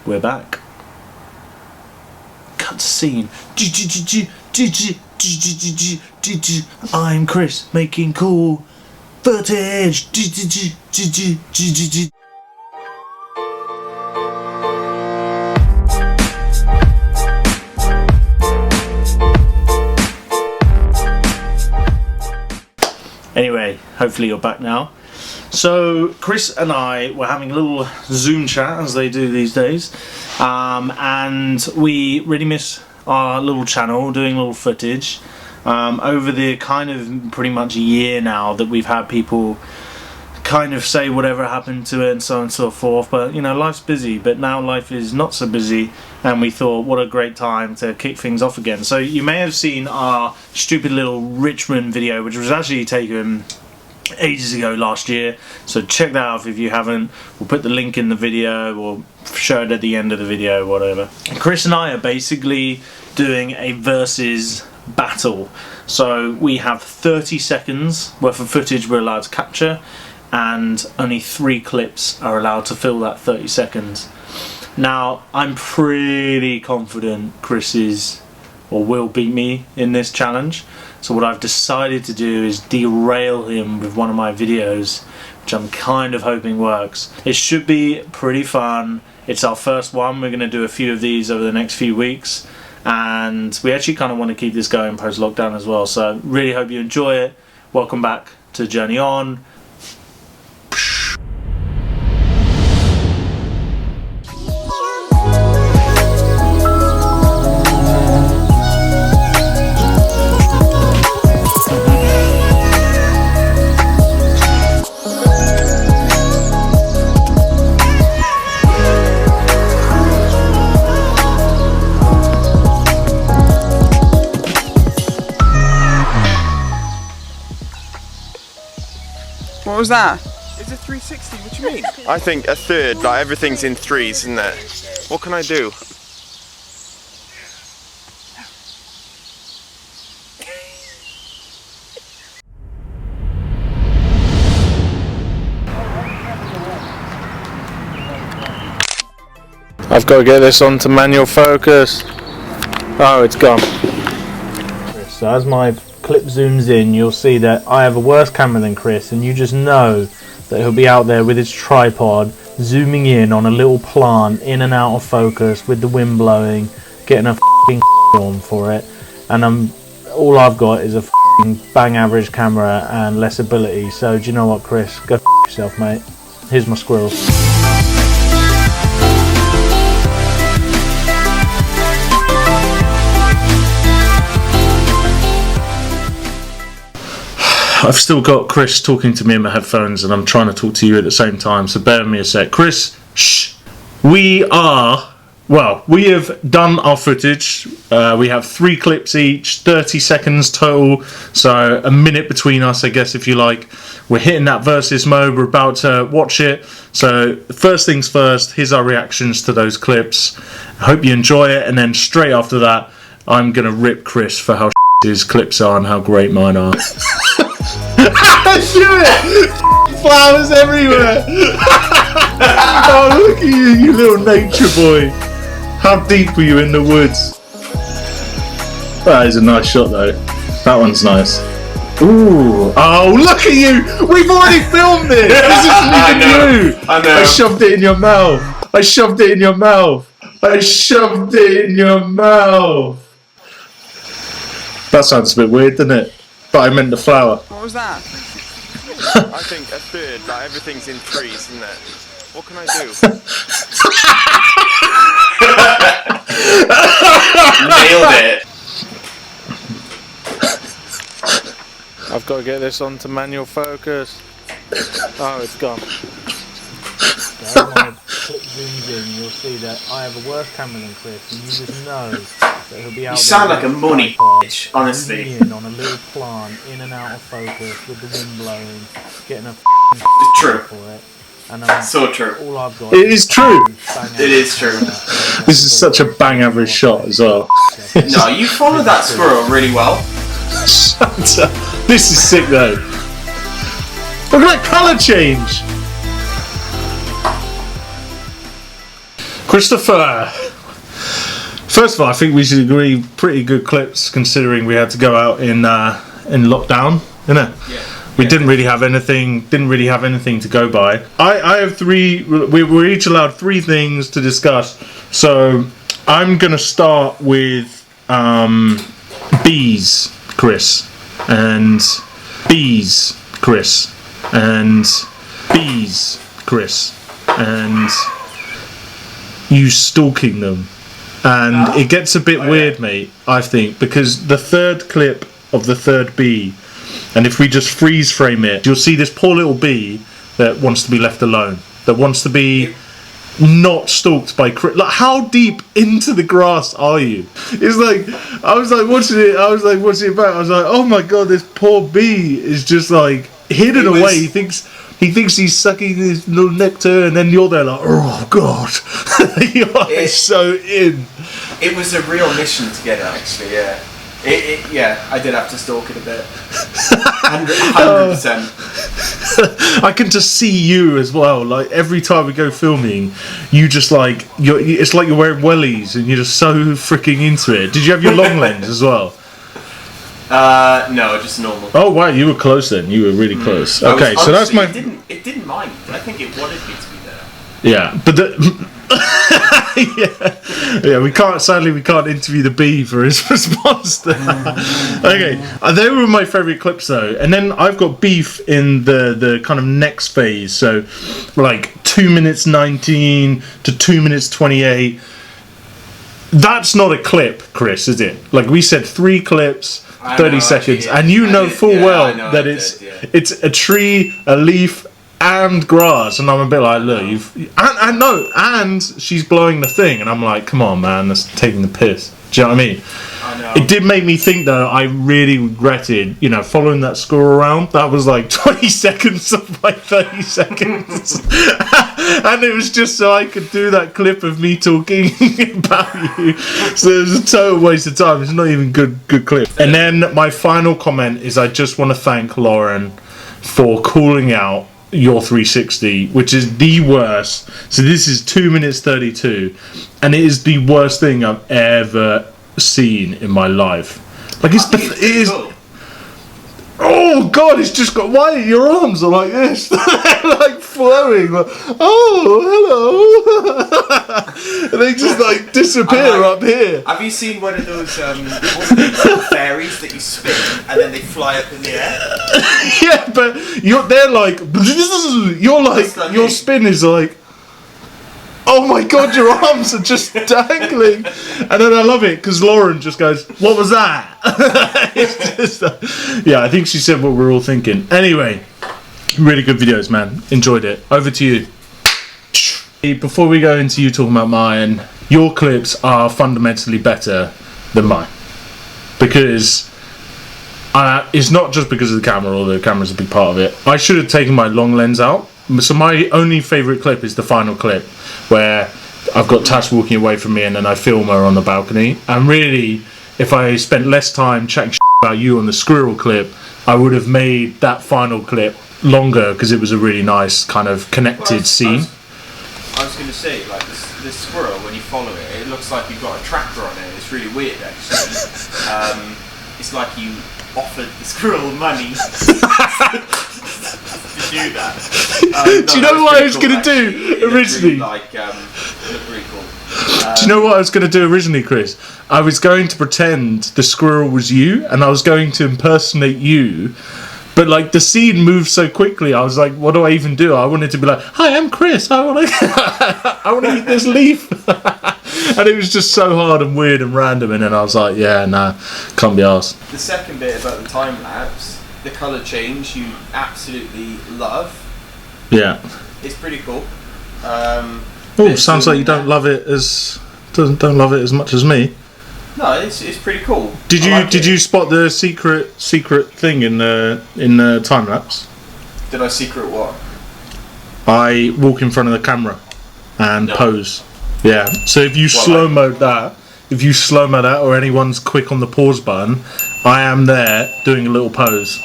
We're back. Cut scene. I'm Chris, making cool footage. Anyway, hopefully you're back now. So Chris and I were having a little Zoom chat, as they do these days, and we really miss our little channel, doing little footage. Over the kind of pretty much a year now that we've had people kind of say whatever happened to it and so on and so forth, but you know, life's busy, but now life is not so busy, and we thought what a great time to kick things off again. So you may have seen our stupid little Richmond video, which was actually taken ages ago last year, so check that out if you haven't. We'll put the link in the video or show it at the end of the video, whatever. Chris and I are basically doing a versus battle, so we have 30 seconds worth of footage we're allowed to capture, and only 3 clips are allowed to fill that 30 seconds. Now I'm pretty confident Chris is or will beat me in this challenge, so what I've decided to do is derail him with one of my videos, which I'm kind of hoping works. It should be pretty fun. It's our first one. We're going to do a few of these over the next few weeks, and we actually kind of want to keep this going post lockdown as well, so really hope you enjoy it. Welcome back to Journey On. What was that? It's a 360, what do you mean? I think a third, like everything's in threes, isn't it? What can I do? I've got to get this onto manual focus. Oh, it's gone. So as my clip zooms in, you'll see that I have a worse camera than Chris, and you just know that he'll be out there with his tripod zooming in on a little plant in and out of focus with the wind blowing, getting a f***ing on for it, and all I've got is a f***ing bang average camera and less ability. So do you know what, Chris? Go f*** yourself, mate. Here's my squirrel. I've still got Chris talking to me in my headphones, and I'm trying to talk to you at the same time, so bear with me a sec. Chris, shh. We have done our footage. We have 3 clips each, 30 seconds total, so a minute between us, I guess, if you like. We're hitting that versus mode, we're about to watch it. So first things first, here's our reactions to those clips. I hope you enjoy it, and then straight after that, I'm going to rip Chris for how his clips are and how great mine are. Do it! Flowers everywhere! Oh, look at you, you little nature boy. How deep were you in the woods? That is a nice shot though. That one's nice. Ooh. Oh, look at you! We've already filmed it! This isn't even you! I know. I shoved it in your mouth. I shoved it in your mouth. I shoved it in your mouth. That sounds a bit weird, doesn't it? But I meant the flower. What was that? I think a third, like everything's in threes, isn't it? What can I do? Nailed it. I've got to get this onto manual focus. Oh, it's gone. So as my clip zooms in, you'll see that I have a worse camera than Chris, and you just know that he'll be out. You sound like a money bitch, honestly. In on a little plant, in and out of focus with the wind blowing, getting a It's true. for it. And So true. all I've got. It is true. It is true. This is such a bang average shot as well. No, you followed that squirrel really well. Shut up. This is sick though. Look at that colour change. Christopher. First of all, I think we should agree pretty good clips considering we had to go out in lockdown, innit? Yeah. We didn't really have anything to go by. I have three. We were each allowed three things to discuss. So I'm gonna start with bees, Chris, and bees, Chris, and bees, Chris, and you stalking them. And it gets a bit weird, mate, I think, because the third clip of the third bee, and if we just freeze frame it, you'll see this poor little bee that wants to be left alone, that wants to be not stalked by like, how deep into the grass are you? It's like, I was like watching it back, I was like, oh my god, this poor bee is just like hidden away. He thinks he's sucking his little nectar, and then you're there like, oh god. You're so in. It was a real mission to get it, actually, yeah. Yeah, I did have to stalk it a bit. 100%. I can just see you as well. Like every time we go filming, you just like it's like you're wearing wellies and you're just so freaking into it. Did you have your long lens as well? No, just normal. Oh wow, you were close then. You were really close. Okay, so that's my. It didn't mind. I think it wanted me to be there. Yeah, but yeah, we can't. Sadly, we can't interview the bee for his response there. Okay, they were my favourite clips though, and then I've got beef in the kind of next phase. So, like 2 minutes 19 to 2 minutes 28. That's not a clip, Chris, is it? Like we said, 3 clips, 30 seconds, and you know full well that it's a tree, a leaf, and grass, and I'm a bit like, look, and she's blowing the thing, and I'm like, come on, man, that's taking the piss. Do you know what I mean? I know. It did make me think though. I really regretted, following that squirrel around. That was like 20 seconds of my 30 seconds, and it was just so I could do that clip of me talking about you. So it was a total waste of time. It's not even good clip. And then my final comment is, I just want to thank Lauren for calling out your 360, which is the worst. So this is 2 minutes 32, and it is the worst thing I've ever seen in my life. Like it is. Cool. Oh god, it's just got. Why your arms are like this? They're like flowing. Like, oh hello. And they just like disappear up here. Have you seen one of those fairies that you spin and then they fly up in the air? Yeah, but they're like. You're like your spin is like. Oh my god, your arms are just dangling. And then I love it because Lauren just goes, what was that? It's just, yeah, I think she said what we're all thinking. Anyway, really good videos, man. Enjoyed it. Over to you. Before we go into you talking about mine, your clips are fundamentally better than mine. Because it's not just because of the camera, although the camera's a big part of it. I should have taken my long lens out. So my only favourite clip is the final clip where I've got Tash walking away from me and then I film her on the balcony. And really, if I spent less time chatting about you on the squirrel clip, I would have made that final clip longer because it was a really nice kind of connected scene. I was going to say, like this squirrel, when you follow it, it looks like you've got a tracker on it. It's really weird, actually. It's like you offered the squirrel money to do that. Do you know what I was going to do originally? Looked really cool. Do you know what I was going to do originally, Chris? I was going to pretend the squirrel was you, and I was going to impersonate you. But like the scene moved so quickly, I was like, "What do I even do?" I wanted to be like, "Hi, I'm Chris. I want to eat this leaf," and it was just so hard and weird and random. And then I was like, "Yeah, nah, can't be arsed." The second bit about the time lapse, the color change, you absolutely love. Yeah. It's pretty cool. Oh, sounds like you don't love it as much as me. No, it's pretty cool. Did you spot the secret thing in the time lapse? Did I secret what? I walk in front of the camera and pose. Yeah. So if you slow mode that, or anyone's quick on the pause button, I am there doing a little pose.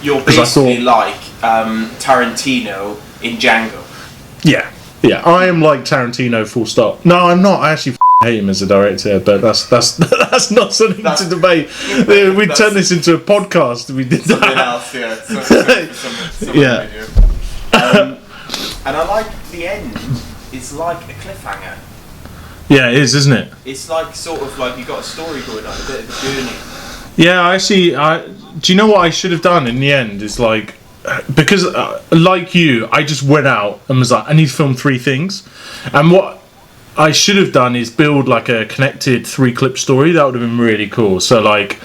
You're basically like Tarantino in Django. Yeah. Yeah, I am like Tarantino, full stop. No, I'm not. I actually hate him as a director, but that's that's not something to debate. We turned this into a podcast. We did Something that. else, yeah. Some Yeah. video. And I like the end. It's like a cliffhanger. Yeah, it is, isn't it? It's like sort of like you got a story going on, a bit of a journey. Yeah, actually, do you know what I should have done in the end? Is like, because like you, I just went out and was like, I need to film 3 things, and what I should have done is build like a connected 3-clip story. That would have been really cool. So like,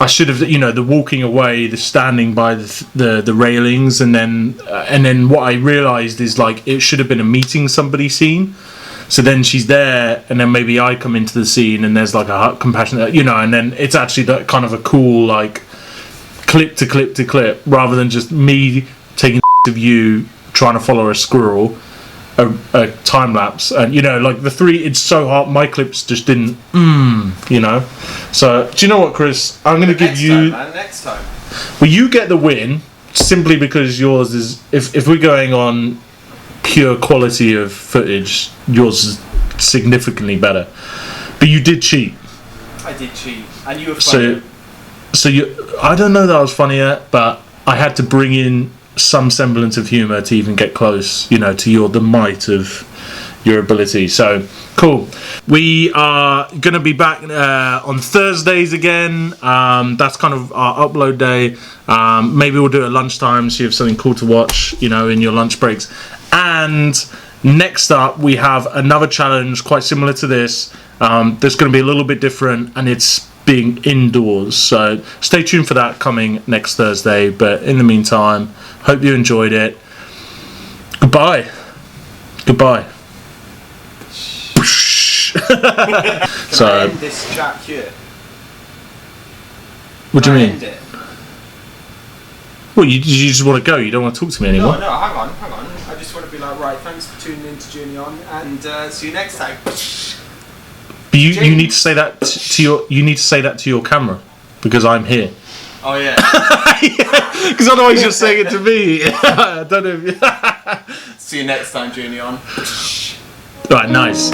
I should have, the walking away, the standing by the railings, and then what I realised is like it should have been a meeting somebody scene. So then she's there, and then maybe I come into the scene, and there's like a compassionate, and then it's actually that kind of a cool like clip to clip to clip, rather than just me taking of you trying to follow a squirrel, a time lapse, and like the 3. It's so hard. My clips just didn't, So do you know what, Chris? I'm going to give you. Next time. Well, you get the win simply because yours is. If we're going on pure quality of footage, yours is significantly better, but you did cheat. I did cheat, and you were funny. So I don't know that I was funnier, but I had to bring in some semblance of humour to even get close, to the might of your ability. So cool. We are going to be back on Thursdays again. That's kind of our upload day. Maybe we'll do it at lunchtime, so you have something cool to watch, in your lunch breaks. And next up, we have another challenge quite similar to this. That's going to be a little bit different, and it's being indoors. So stay tuned for that coming next Thursday. But in the meantime, hope you enjoyed it. Goodbye. So, end this chat here. what do you mean? End it? Well, you just want to go. You don't want to talk to me anymore. No, hang on. I just want to be like, right, thanks for tuning in to JourneyOn, and see you next time. But you need to say that to your camera, because I'm here. Oh yeah. Because otherwise you're saying it to me. I don't know. See you next time, JourneyOn. Right, nice.